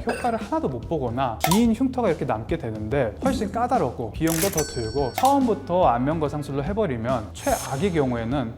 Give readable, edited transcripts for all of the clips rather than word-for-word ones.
효과를 하나도 못 보거나 긴 흉터가 이렇게 남게 되는데 훨씬 까다롭고 비용도 더 들고 처음부터 안면 거상술로 해버리면 최악의 경우에는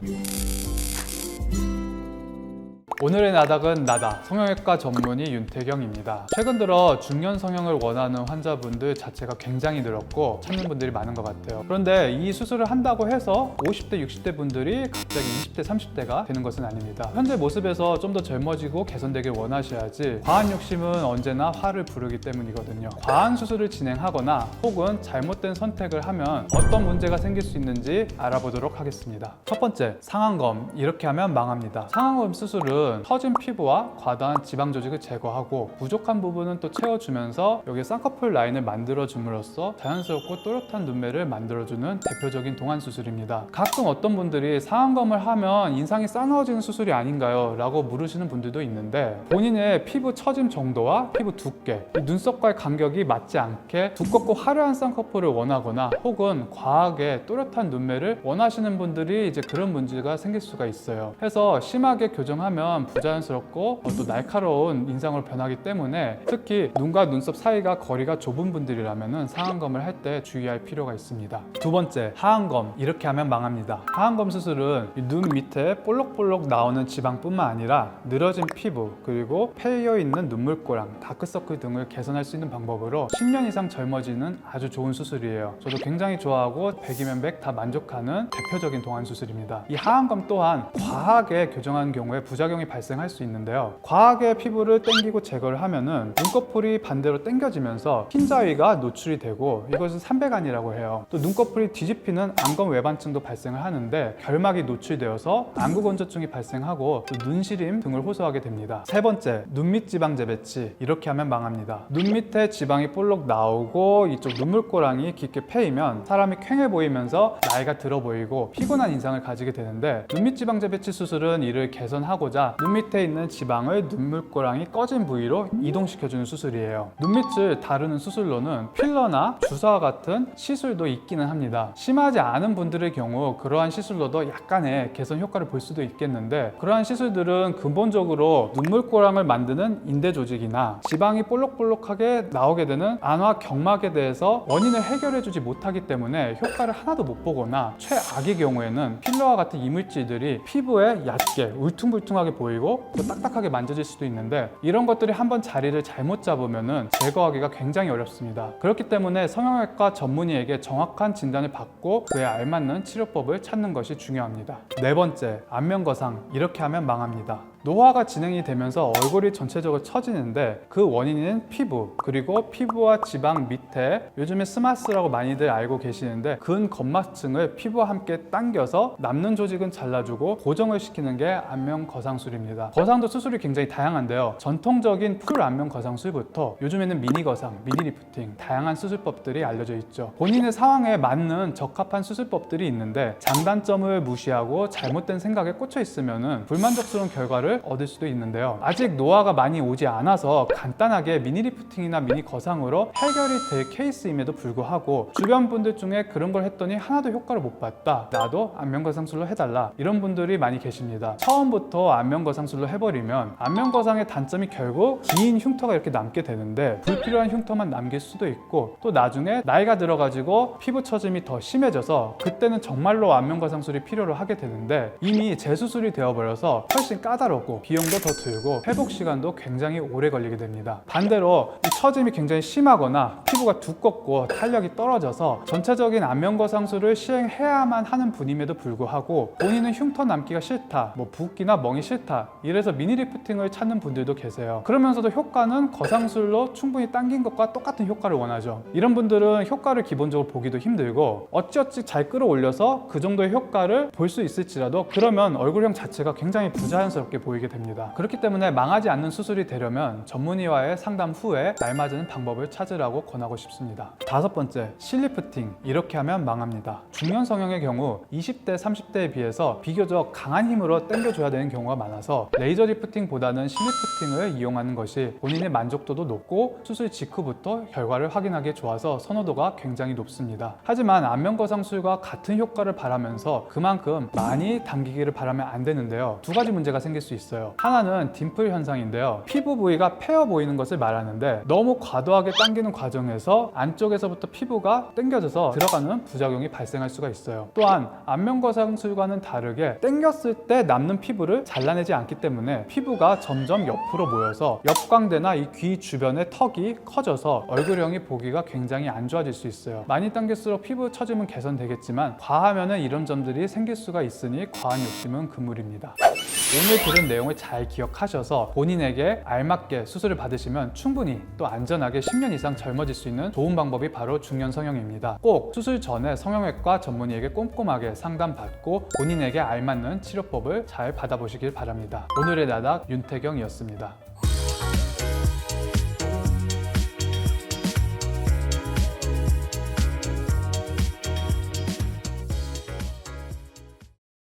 오늘의 나닥은 나다, 성형외과 전문의 윤태경입니다. 최근 들어 중년 성형을 원하는 환자분들 자체가 굉장히 늘었고 찾는 분들이 많은 것 같아요. 그런데 이 수술을 한다고 해서 50대, 60대 분들이 갑자기 20대, 30대가 되는 것은 아닙니다. 현재 모습에서 좀 더 젊어지고 개선되길 원하셔야지 과한 욕심은 언제나 화를 부르기 때문이거든요. 과한 수술을 진행하거나 혹은 잘못된 선택을 하면 어떤 문제가 생길 수 있는지 알아보도록 하겠습니다. 첫 번째, 상안검. 이렇게 하면 망합니다. 상안검 수술은 처진 피부와 과다한 지방 조직을 제거하고 부족한 부분은 또 채워주면서 여기에 쌍꺼풀 라인을 만들어줌으로써 자연스럽고 또렷한 눈매를 만들어주는 대표적인 동안 수술입니다. 가끔 어떤 분들이 상안검을 하면 인상이 싸늘어지는 수술이 아닌가요? 라고 물으시는 분들도 있는데 본인의 피부 처짐 정도와 피부 두께, 눈썹과의 간격이 맞지 않게 두껍고 화려한 쌍꺼풀을 원하거나 혹은 과하게 또렷한 눈매를 원하시는 분들이 이제 그런 문제가 생길 수가 있어요. 그래서 심하게 교정하면 부자연스럽고 또 날카로운 인상으로 변하기 때문에 특히 눈과 눈썹 사이가 거리가 좁은 분들이라면 상안검을 할 때 주의할 필요가 있습니다. 두 번째, 하안검. 이렇게 하면 망합니다. 하안검 수술은 눈 밑에 볼록볼록 나오는 지방뿐만 아니라 늘어진 피부 그리고 패여있는 눈물고랑, 다크서클 등을 개선할 수 있는 방법으로 10년 이상 젊어지는 아주 좋은 수술이에요. 저도 굉장히 좋아하고 100이면 100 다 만족하는 대표적인 동안 수술입니다. 이 하안검 또한 과하게 교정한 경우에 부작용이 발생할 수 있는데요. 과하게 피부를 당기고 제거를 하면은 눈꺼풀이 반대로 당겨지면서 흰자위가 노출이 되고 이것을 삼배간이라고 해요. 또 눈꺼풀이 뒤집히는 안검 외반증도 발생을 하는데 결막이 노출되어서 안구건조증이 발생하고 또 눈시림 등을 호소하게 됩니다. 세 번째, 눈밑 지방 재배치. 이렇게 하면 망합니다. 눈 밑에 지방이 볼록 나오고 이쪽 눈물고랑이 깊게 패이면 사람이 퀭해 보이면서 나이가 들어 보이고 피곤한 인상을 가지게 되는데 눈밑 지방 재배치 수술은 이를 개선하고자 눈 밑에 있는 지방을 눈물고랑이 꺼진 부위로 이동시켜주는 수술이에요. 눈밑을 다루는 수술로는 필러나 주사와 같은 시술도 있기는 합니다. 심하지 않은 분들의 경우 그러한 시술로도 약간의 개선 효과를 볼 수도 있겠는데 그러한 시술들은 근본적으로 눈물고랑을 만드는 인대 조직이나 지방이 볼록볼록하게 나오게 되는 안과 경막에 대해서 원인을 해결해주지 못하기 때문에 효과를 하나도 못 보거나 최악의 경우에는 필러와 같은 이물질들이 피부에 얕게 울퉁불퉁하게 보이고 또 딱딱하게 만져질 수도 있는데 이런 것들이 한번 자리를 잘못 잡으면 제거하기가 굉장히 어렵습니다. 그렇기 때문에 성형외과 전문의에게 정확한 진단을 받고 그에 알맞는 치료법을 찾는 것이 중요합니다. 네 번째, 안면거상. 이렇게 하면 망합니다. 노화가 진행이 되면서 얼굴이 전체적으로 처지는데 그 원인은 피부 그리고 피부와 지방 밑에 요즘에 스마스라고 많이들 알고 계시는데 근검막층을 피부와 함께 당겨서 남는 조직은 잘라주고 고정을 시키는 게 안면 거상술입니다. 거상도 수술이 굉장히 다양한데요. 전통적인 풀 안면 거상술부터 요즘에는 미니 거상, 미니 리프팅 다양한 수술법들이 알려져 있죠. 본인의 상황에 맞는 적합한 수술법들이 있는데 장단점을 무시하고 잘못된 생각에 꽂혀 있으면 불만족스러운 결과를 얻을 수도 있는데요. 아직 노화가 많이 오지 않아서 간단하게 미니 리프팅이나 미니 거상으로 해결이 될 케이스임에도 불구하고 주변 분들 중에 그런 걸 했더니 하나도 효과를 못 봤다, 나도 안면 거상술로 해달라, 이런 분들이 많이 계십니다. 처음부터 안면 거상술로 해버리면 안면 거상의 단점이 결국 긴 흉터가 이렇게 남게 되는데 불필요한 흉터만 남길 수도 있고 또 나중에 나이가 들어가지고 피부 처짐이 더 심해져서 그때는 정말로 안면 거상술이 필요로 하게 되는데 이미 재수술이 되어버려서 훨씬 까다롭고 비용도 더 들고 회복 시간도 굉장히 오래 걸리게 됩니다. 반대로 이 처짐이 굉장히 심하거나 피부가 두껍고 탄력이 떨어져서 전체적인 안면 거상술을 시행해야만 하는 분임에도 불구하고 본인은 흉터 남기가 싫다, 붓기나 멍이 싫다, 이래서 미니 리프팅을 찾는 분들도 계세요. 그러면서도 효과는 거상술로 충분히 당긴 것과 똑같은 효과를 원하죠. 이런 분들은 효과를 기본적으로 보기도 힘들고 어찌어찌 잘 끌어올려서 그 정도의 효과를 볼 수 있을지라도 그러면 얼굴형 자체가 굉장히 부자연스럽게 보이게 됩니다. 그렇기 때문에 망하지 않는 수술이 되려면 전문의와의 상담 후에 알맞은 방법을 찾으라고 권하고 싶습니다. 다섯 번째, 실리프팅. 이렇게 하면 망합니다. 중년 성형의 경우 20대, 30대에 비해서 비교적 강한 힘으로 당겨줘야 되는 경우가 많아서 레이저 리프팅보다는 실리프팅을 이용하는 것이 본인의 만족도도 높고 수술 직후부터 결과를 확인하기 좋아서 선호도가 굉장히 높습니다. 하지만 안면거상술과 같은 효과를 바라면서 그만큼 많이 당기기를 바라면 안 되는데요. 두 가지 문제가 생길 수 있어요. 하나는 딤플 현상인데요. 피부 부위가 패여 보이는 것을 말하는데 너무 과도하게 당기는 과정에서 안쪽에서부터 피부가 당겨져서 들어가는 부작용이 발생할 수가 있어요. 또한 안면거상술과는 다르게 당겼을 때 남는 피부를 잘라내지 않기 때문에 피부가 점점 옆으로 모여서 옆광대나 이 귀 주변의 턱이 커져서 얼굴형이 보기가 굉장히 안 좋아질 수 있어요. 많이 당길수록 피부 처짐은 개선되겠지만 과하면은 이런 점들이 생길 수가 있으니 과한 욕심은 금물입니다. 오늘 들은 내용을 잘 기억하셔서 본인에게 알맞게 수술을 받으시면 충분히 또 안전하게 10년 이상 젊어질 수 있는 좋은 방법이 바로 중년 성형입니다. 꼭 수술 전에 성형외과 전문의에게 꼼꼼하게 상담받고 본인에게 알맞는 치료법을 잘 받아보시길 바랍니다. 오늘의 나닥 윤태경이었습니다.